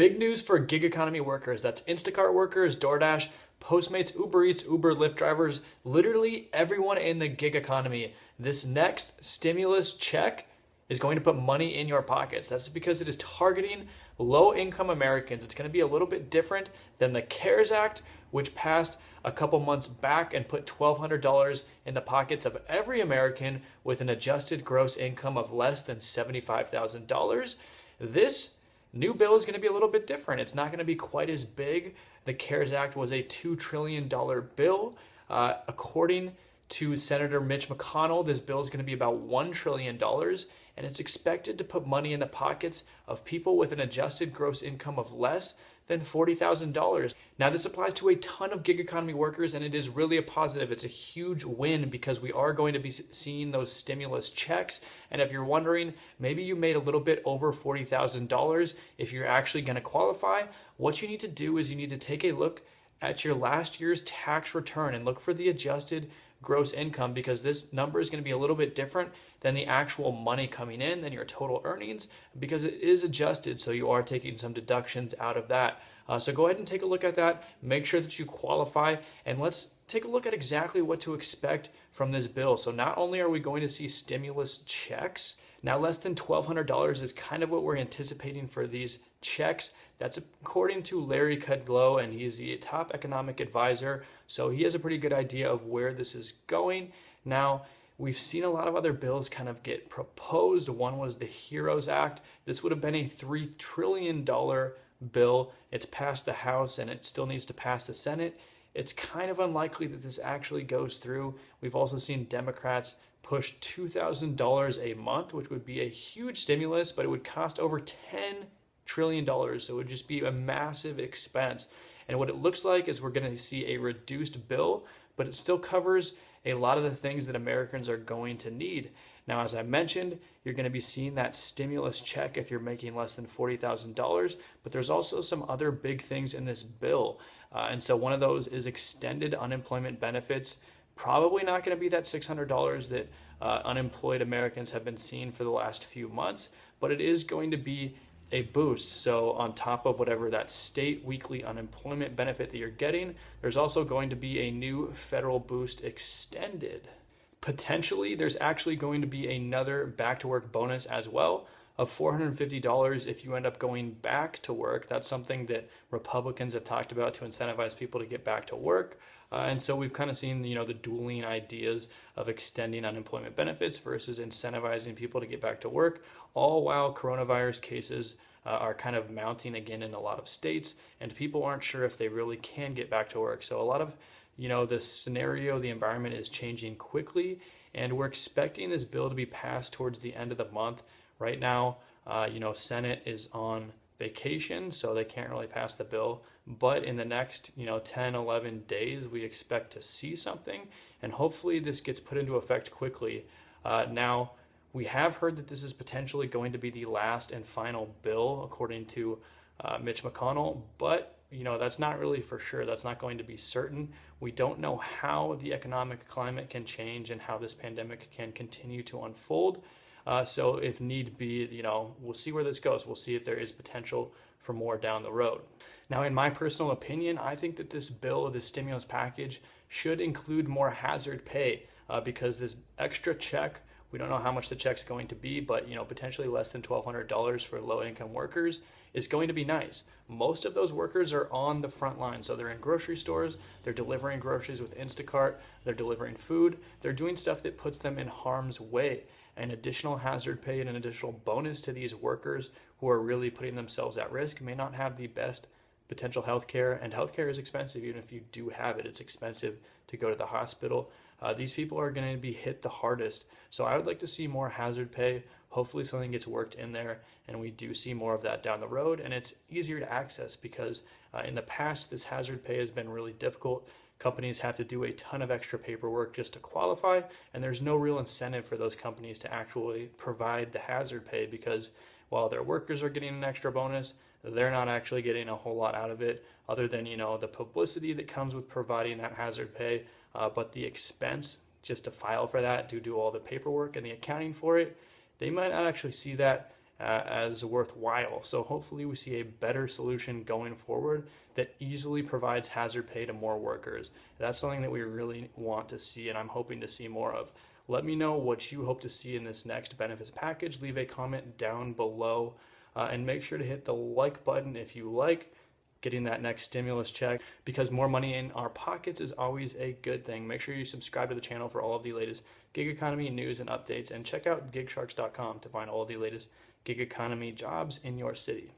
Big news for gig economy workers. That's Instacart workers, DoorDash, Postmates, Uber Eats, Uber, Lyft drivers, literally everyone in the gig economy. This next stimulus check is going to put money in your pockets. That's because it is targeting low-income Americans. It's going to be a little bit different than the CARES Act, which passed a couple months back and put $1,200 in the pockets of every American with an adjusted gross income of less than $75,000. This new bill is going to be a little bit different. It's not going to be quite as big. The CARES Act was a $2 trillion bill. According to Senator Mitch McConnell, this bill is going to be about $1 trillion, and it's expected to put money in the pockets of people with an adjusted gross income of less than $40,000. Now, this applies to a ton of gig economy workers, and it is really a positive. It's a huge win because we are going to be seeing those stimulus checks. And if you're wondering, maybe you made a little bit over $40,000 if you're actually going to qualify, what you need to do is you need to take a look at your last year's tax return and look for the adjusted gross income, because this number is going to be a little bit different than the actual money coming in, than your total earnings, because it is adjusted. So you are taking some deductions out of that. So go ahead and take a look at that. Make sure that you qualify, and let's take a look at exactly what to expect from this bill. So not only are we going to see stimulus checks, now less than $1,200 is kind of what we're anticipating for these checks. That's according to Larry Kudlow, and he's the top economic advisor. So he has a pretty good idea of where this is going. Now, we've seen a lot of other bills kind of get proposed. One was the HEROES Act. This would have been a $3 trillion bill. It's passed the House and it still needs to pass the Senate. It's kind of unlikely that this actually goes through. We've also seen Democrats push $2,000 a month, which would be a huge stimulus, but it would cost over $10 trillion. So it would just be a massive expense. And what it looks like is we're going to see a reduced bill, but it still covers a lot of the things that Americans are going to need. Now, as I mentioned, you're going to be seeing that stimulus check if you're making less than $40,000, but there's also some other big things in this bill. And so one of those is extended unemployment benefits. Probably not going to be that $600 that unemployed Americans have been seeing for the last few months, but it is going to be a boost. So on top of whatever that state weekly unemployment benefit that you're getting, there's also going to be a new federal boost extended. Potentially, there's actually going to be another back to work bonus as well of $450 if you end up going back to work. That's something that Republicans have talked about to incentivize people to get back to work. And so we've kind of seen, the dueling ideas of extending unemployment benefits versus incentivizing people to get back to work, all while coronavirus cases are kind of mounting again in a lot of states, and people aren't sure if they really can get back to work. So a lot of, the scenario, the environment is changing quickly, and we're expecting this bill to be passed towards the end of the month. Right now, Senate is on vacation, so they can't really pass the bill. But in the next, 10, 11 days, we expect to see something, and hopefully this gets put into effect quickly. Now, we have heard that this is potentially going to be the last and final bill, according to Mitch McConnell, but that's not really for sure. That's not going to be certain. We don't know how the economic climate can change and how this pandemic can continue to unfold. So if need be, we'll see where this goes. We'll see if there is potential for more down the road. Now, in my personal opinion, I think that this bill, this stimulus package, should include more hazard pay because this extra check, we don't know how much the check's going to be, but potentially less than $1,200 for low-income workers is going to be nice. Most of those workers are on the front line. So they're in grocery stores, they're delivering groceries with Instacart, they're delivering food, they're doing stuff that puts them in harm's way. An additional hazard pay and an additional bonus to these workers who are really putting themselves at risk may not have the best potential health care, and healthcare is expensive. Even if you do have it, it's expensive to go to the hospital. These people are going to be hit the hardest. So I would like to see more hazard pay. Hopefully something gets worked in there and we do see more of that down the road, and it's easier to access because in the past this hazard pay has been really difficult. Companies have to do a ton of extra paperwork just to qualify, and there's no real incentive for those companies to actually provide the hazard pay because while their workers are getting an extra bonus, they're not actually getting a whole lot out of it other than, the publicity that comes with providing that hazard pay, but the expense just to file for that, to do all the paperwork and the accounting for it, they might not actually see that as worthwhile. So hopefully we see a better solution going forward that easily provides hazard pay to more workers. That's something that we really want to see, and I'm hoping to see more of. Let me know what you hope to see in this next benefits package. Leave a comment down below, and make sure to hit the like button if you like getting that next stimulus check, because more money in our pockets is always a good thing. Make sure you subscribe to the channel for all of the latest gig economy news and updates, and check out gigsharks.com to find all of the latest gig economy jobs in your city.